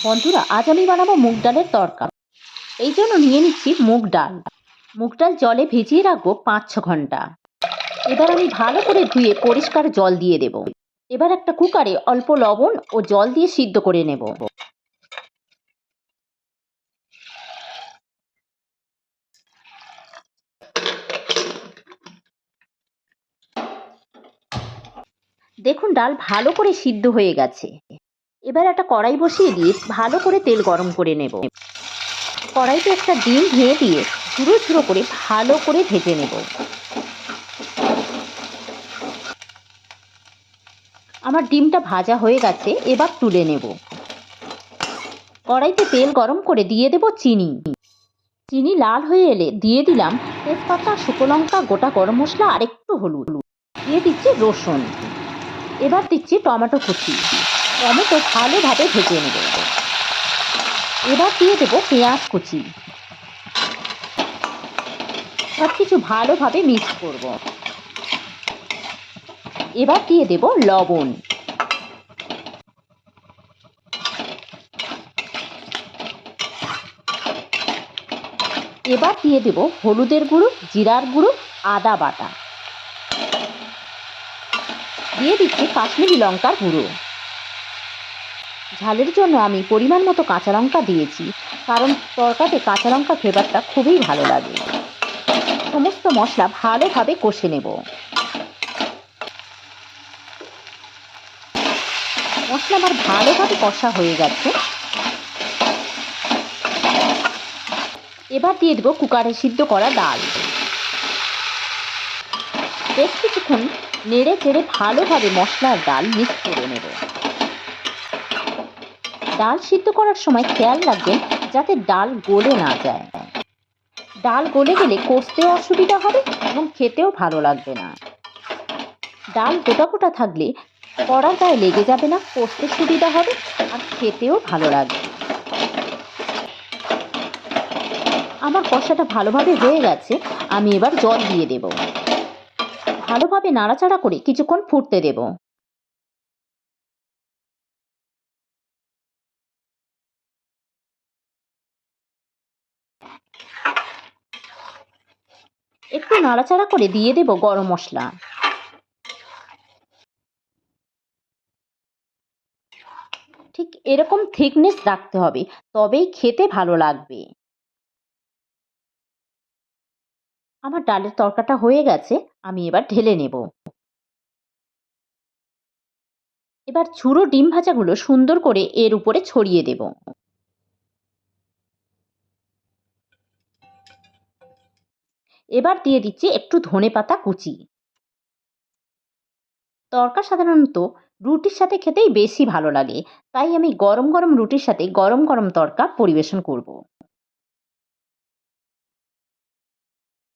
বন্ধুরা, আজ আমি বানাবো মুগ ডালের তরকা। এই জন্য নিয়ে নিচ্ছি মুগ ডাল। মুগ ডাল জলে ভিজিয়ে রাখবো 5-6 ঘন্টা। এবার আমি ভালো করে ধুয়ে পরিষ্কার জল দিয়ে দেব। এবার একটা কুকারে অল্প লবণ ও জল দিয়ে সিদ্ধ করে নেব। দেখুন, ডাল ভালো করে সিদ্ধ হয়ে গেছে। এবার একটা কড়াই বসিয়ে দিয়ে ভালো করে তেল গরম করে নেব। কড়াইতে একটা ডিম ভেঙে দিয়ে ঝুরো ঝুরো করে ভালো করে ভেজে নেব। আমার ডিমটা ভাজা হয়ে গেছে, এবার তুলে নেব। কড়াইতে তেল গরম করে দিয়ে দেব চিনি। চিনি লাল হয়ে এলে দিয়ে দিলাম তেজপাতা, শুকনো লঙ্কা, গোটা গরম মশলা আর একটু হলুদ। দিয়ে দিচ্ছি রসুন। এবার দিচ্ছি টমেটো কুচি। টমেটো ভালোভাবে ভেজে নেব। এবার দিয়ে দেবো পেঁয়াজ কুচি। সব কিছু ভালোভাবে মিক্স করব। এবার দিয়ে দেব লবণ। এবার দিয়ে দেব হলুদের গুঁড়ো, জিরার গুঁড়ো, আদা বাটা। দিয়ে দিচ্ছি কাশ্মীরি লঙ্কার গুঁড়ো। ঝালের জন্য আমি পরিমাণ মতো কাঁচা লঙ্কা দিয়েছি, কারণ তরকাতে কাঁচা লঙ্কা ফ্লেভারটা খুবই ভালো লাগে। সমস্ত মশলা ভালোভাবে কষে নেব। মশলা আমার ভালোভাবে কষা হয়ে গেছে। এবার দিয়ে দেবো কুকারে সিদ্ধ করা ডাল। বেশ কিছুক্ষণ নেড়ে চেড়ে ভালোভাবে মশলার ডাল মিক্স করে নেব। ডাল সিদ্ধ করার সময় খেয়াল রাখবেন যাতে ডাল গলে না যায়। ডাল গলে গেলে কষতেও অসুবিধা হবে এবং খেতেও ভালো লাগবে না। ডাল গোটা গোটা থাকলে কড়ার গায়ে লেগে যাবে না, কষতে সুবিধা হবে আর খেতেও ভালো লাগবে। আমার কষাটা ভালোভাবে হয়ে গেছে, আমি এবার জল দিয়ে দেব। ভালোভাবে নাড়াচাড়া করে কিছুক্ষণ ফুটতে দেব। একটু নাড়াচাড়া করে দিয়ে দেব গরম মশলা। ঠিক এরকম থিকনেস রাখতে হবে, তবেই খেতে ভালো লাগবে। আমার ডালের তরকাটা হয়ে গেছে, আমি এবার ঢেলে নেব। এবার ঝুরো ডিম ভাজাগুলো সুন্দর করে এর উপরে ছড়িয়ে দেব। এবার দিয়ে দিচ্ছি একটু ধনেপাতা কুচি। তরকা সাধারণত রুটির সাথে খেতেই বেশি ভালো লাগে, তাই আমি গরম গরম রুটির সাথে গরম গরম তরকা পরিবেশন করব।